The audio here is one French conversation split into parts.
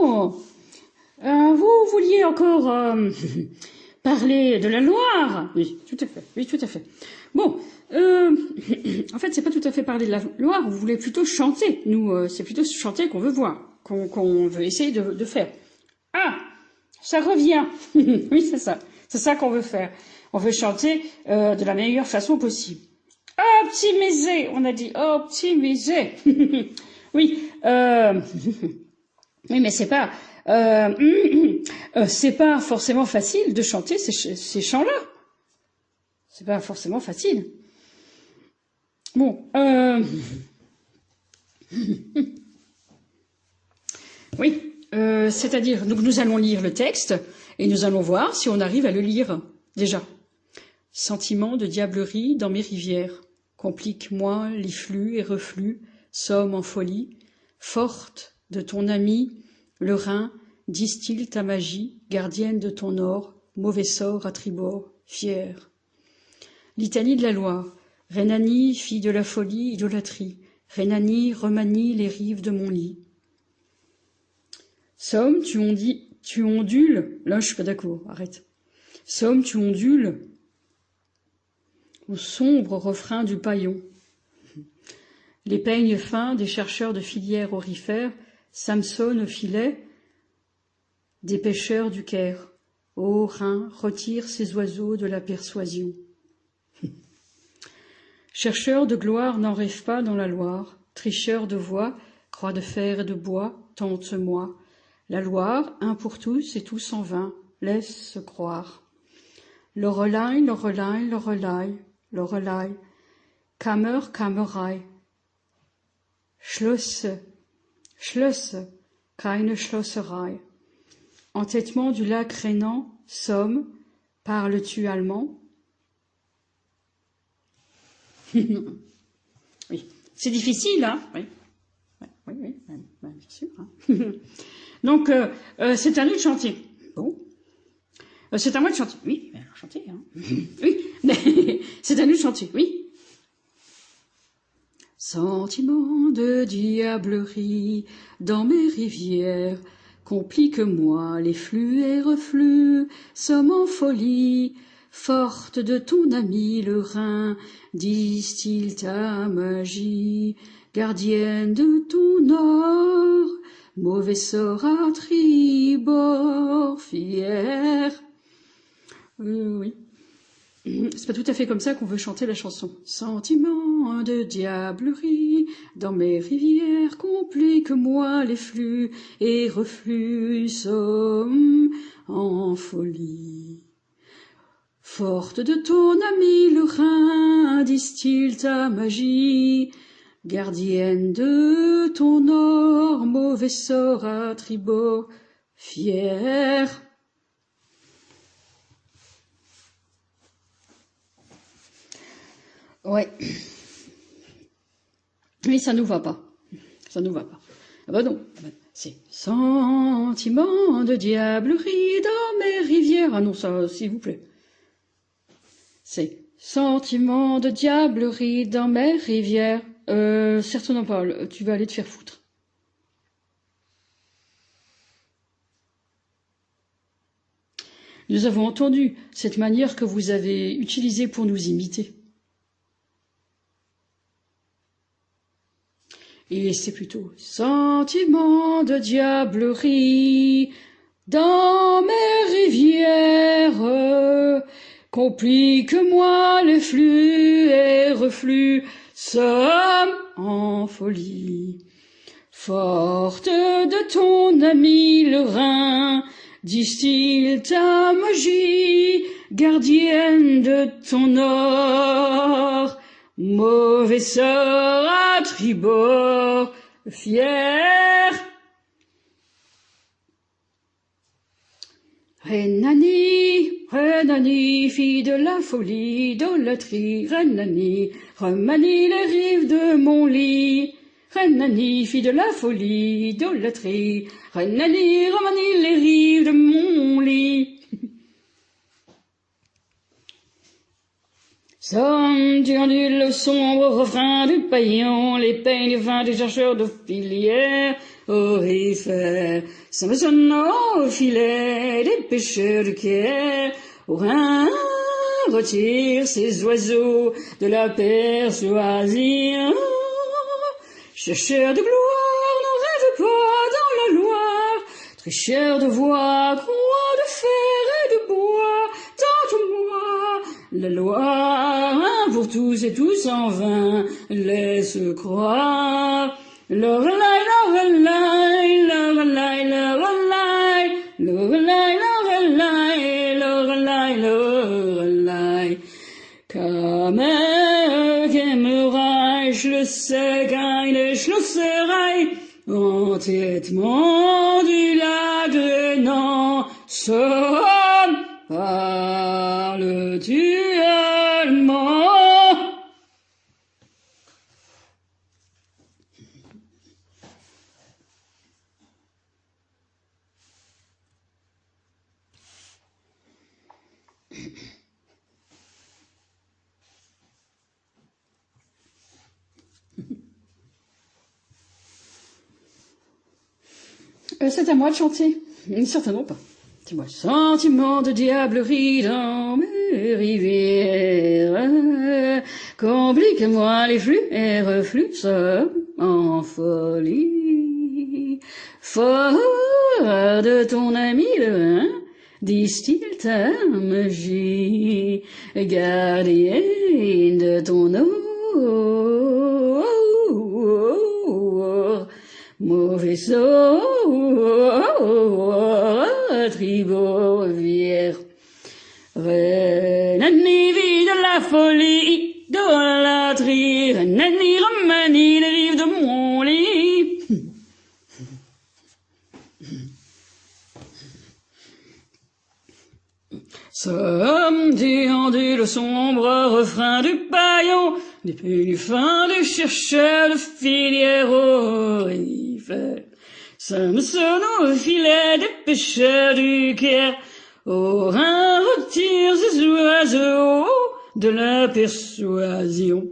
Bon, vous vouliez encore parler de la Loire? Oui, tout à fait. Oui, tout à fait. Bon, en fait, c'est pas tout à fait parler de la Loire. Vous voulez plutôt chanter. Nous, c'est plutôt chanter qu'on veut voir, qu'on veut essayer de faire. Ah, ça revient. Oui, c'est ça. C'est ça qu'on veut faire. On veut chanter de la meilleure façon possible. Optimiser, on a dit optimiser. Oui, oui, mais c'est pas forcément facile de chanter ces chants-là. C'est pas forcément facile. Bon, oui, c'est-à-dire, donc nous allons lire le texte et nous allons voir si on arrive à le lire déjà. Sentiment de diablerie dans mes rivières, complique-moi les flux et reflux, somme en folie, forte de ton ami, le Rhin, distille ta magie, gardienne de ton or, mauvais sort à tribord, fière. Litanie de la Loire, Rhénanie, fille de la folie, idolâtrie, Rhénanie, remanie les rives de mon lit. Somme, tu ondules, là je suis pas d'accord, arrête. Somme, tu ondules au sombre refrain du paillon. Les peignes fins des chercheurs de filières aurifères, Samson au filet des pêcheurs du Caire. Ô Rhin, retire ces oiseaux de la persuasion. Chercheurs de gloire n'en rêve pas dans la Loire, tricheurs de voix, croix de fer et de bois, tente-moi. La Loire, un pour tous et tous en vain, laisse croire. Lorelei, Lorelei, Lorelei, Lorelei, Kammer, Kammerei, Schlösse, keine Schlosserei. Entêtement du lac Rhénan, Somme, parles-tu allemand? Oui, c'est difficile, hein? Oui, oui, bien sûr. Hein. Donc, c'est à nous de chanter. Bon. C'est à moi de chanter. Oui, alors chanter, hein. Oui, mais c'est à nous de chanter, oui. Sentiment de diablerie dans mes rivières, complique-moi les flux et reflux, somme en folie, forte de ton ami le Rhin, distille ta magie, gardienne de ton or, mauvais sort à tribord, fière. Oui. C'est pas tout à fait comme ça qu'on veut chanter la chanson. Sentiment de diablerie dans mes rivières, complique-moi les flux et reflux, somme en folie. Forte de ton ami le Rhin, distille ta magie, gardienne de ton or, mauvais sort à tribord, fière. Ouais. Mais ça nous va pas. Ça nous va pas. Ah bah non. C'est sentiment de diablerie dans mes rivières. Ah non, ça, s'il vous plaît. C'est sentiment de diablerie dans mes rivières. Certainement pas. Tu vas aller te faire foutre. Nous avons entendu cette manière que vous avez utilisée pour nous imiter. Et c'est plutôt sentiment de diablerie dans mes rivières, complique-moi les flux et reflux, somme en folie. Forte de ton ami le Rhin, distille ta magie, gardienne de ton or, mauvais sort à tribord, fière. Rhénanie, Rhénanie, fille de la folie, idolâtrie, Rhénanie, remanie les rives de mon lit. Rhénanie, fille de la folie, idolâtrie, Rhénanie, remanie les rives de mon lit. Somme du le sombre refrain du paillon, les peignes vains des chercheurs de filière aurifères. Ça me sonne au filet des pêcheurs du Caire, au Rhin retire ces oiseaux de la persuasion. Chercheurs de gloire, n'en rêve pas dans la Loire, tricheurs de voix, croix de fer et de bois, tente-moi la Loire, pour tous et tous en vain, laisse croire. Lorelai, Lorelai, Lorelai, Lorelai, Lorelai, Lorelai, Lorelai, Lorelai. Kämmerei, Schlüsselgeile, Schlusserei, entêtement du l'agrénant, somme, parles-tu allemand? C'est à moi de chanter. Certainement pas. C'est moi. Sentiment de diablerie dans mes rivières, complique-moi les flux et reflux en folie. Fort de ton ami le vin, distille ta magie, gardienne de ton eau. Mauvais sort, tribovière, Renani vit de la folie, idolâtrie, Renani remanie les rives de mon lit. Somme du le sombre refrain du paillon, des peignes fins des chercheurs de filière aurifères. Ça me sonne au filet des pêcheurs du Caire, au Rhin retire ces oiseaux de la persuasion.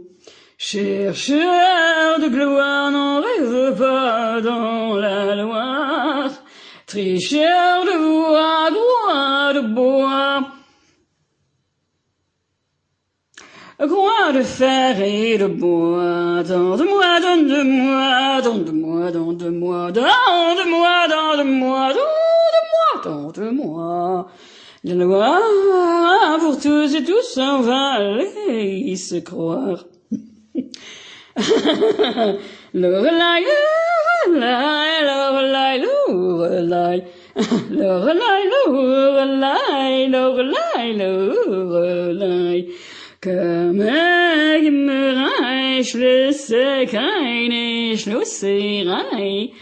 Chercheurs de gloire, n'en rêve pas dans la Loire, tricheurs de voix, gloire de bois, croix de fer et de bois, donne-moi, donne-moi, donne-moi, donne-moi, donne-moi, donne-moi, donne-moi, donne-moi. La Loire, pour tous et tous en vallée, se croire. Lorelai, Lorelai, Lorelai, Lorelai, Lorelai, Lorelai, Lorelai, Lorelai. Comme Kämmerei, Schlüsselgeile, Schlusserei,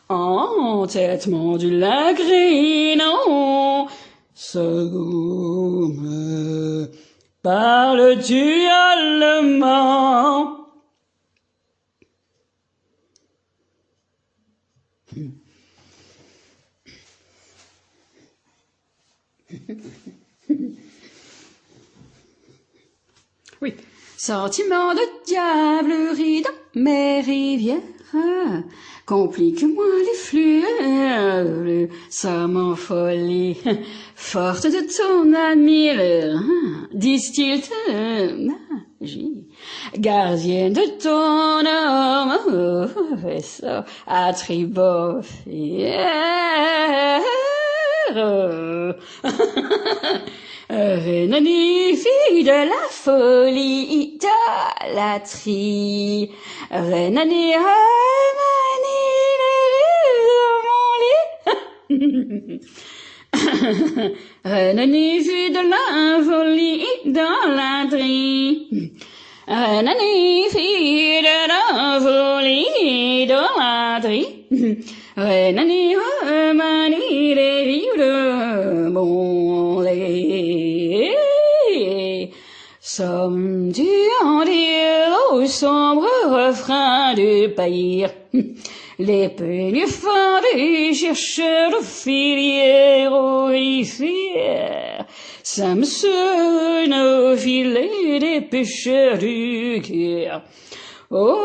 entêtement du l'agrénant, Somme, parles-tu allemand? Oui. Sentiment de diablerie dans mes rivières, complique-moi les flux, ça m'enfolie. Forte de ton ami, distille ta magie, gardienne de ton homme, vaisseau à tribofière. Renani, fille de la folie, idolâtrie. Renani, remanie les rives de mon lit. Renani, fille de la folie, idolâtrie. Renani, fille de la folie, idolâtrie. Renani, remanie les rives de mon lit. Somme du en dire au le sombre refrain du païr. Les peignes fins des chercheurs de filières aux rivières s'ameçonnent au filet des pêcheurs du cœur. Oh,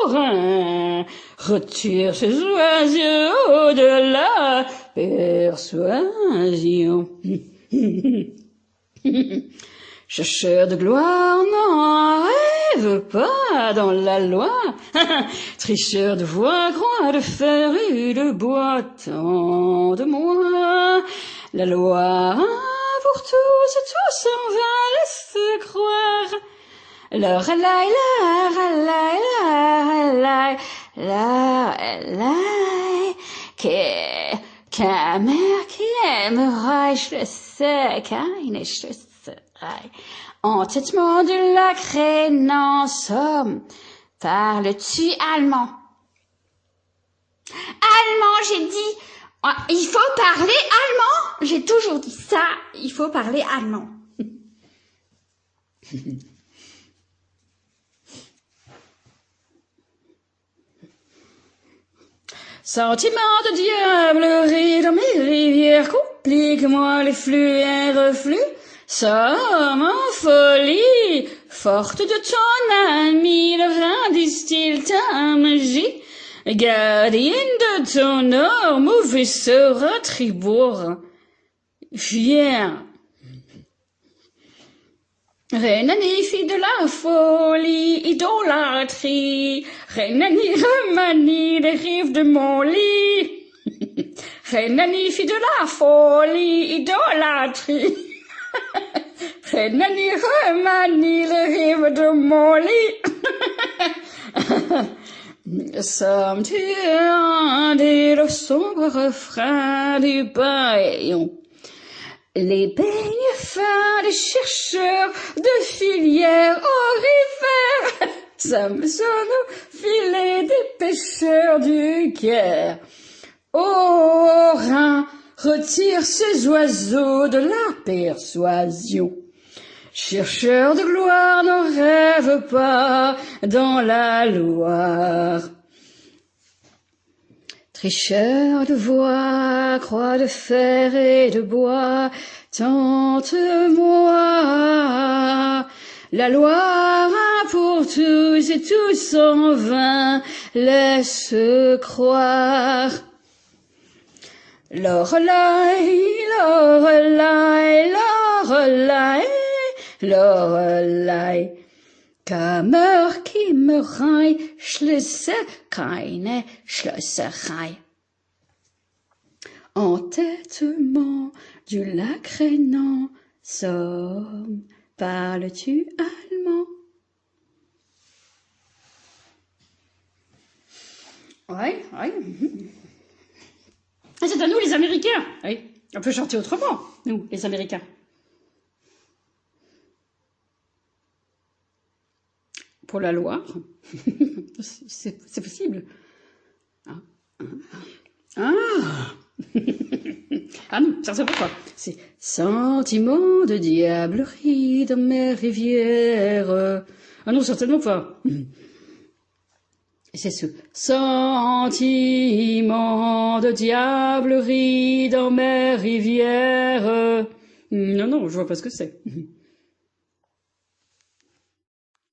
Rhin, retire ces oiseaux de la persuasion. Chercheur de gloire, n'en rêve pas dans la loi. Tricheur de voix, croix de fer et de bois, tant de moi. La loi pour tous et tous en vain laisse croire. La ralaï, la ralaï, la ralaï, qu'un mère qui aimerait, je le sais, keine Schlüsserei. Entêtement de la crénance, parles-tu allemand? Allemand, j'ai dit, il faut parler allemand. J'ai toujours dit ça, il faut parler allemand. Sentiment de diablerie dans mes rivières, complique-moi les flux et reflux. Somme en folie, forte de ton ami, le vin distille ta magie. Gardienne de ton or, mauvais sera tribord. Viens. Rhénanie, fille de la folie, idolâtrie. Rhénanie, remanie les rives de mon lit. Rhénanie, fille de la folie, idolâtrie. Rhénanie, remanie les rives de mon lit. Sommes-tu un des le sombre refrain du baillon? Les peignes fins des chercheurs de filières aux rivières, ça me sonne au filet des pêcheurs du Caire. Ô Rhin, retire ces oiseaux de la persuasion. Chercheurs de gloire, n'en rêve pas dans la Loire. Tricheur de voix, croix de fer et de bois, tente-moi. La Loire a pour tous et tous en vain laisse croire. Lorelei, Lorelei, Lorelei, Lorelei. Kammer, Kimmerei, Schlüsse, keine Schlösserei. Entêtement du lac Rhénan, Somme, parles-tu allemand? Oui. Ah, c'est à nous les Américains. Oui, on peut chanter autrement, nous, les Américains. Pour la Loire, c'est possible. Ah non, ça c'est pourquoi. C'est sentiment de diablerie dans mes rivières. Ah non, certainement pas. C'est ce sentiment de diablerie dans mes rivières. Non, je vois pas ce que c'est.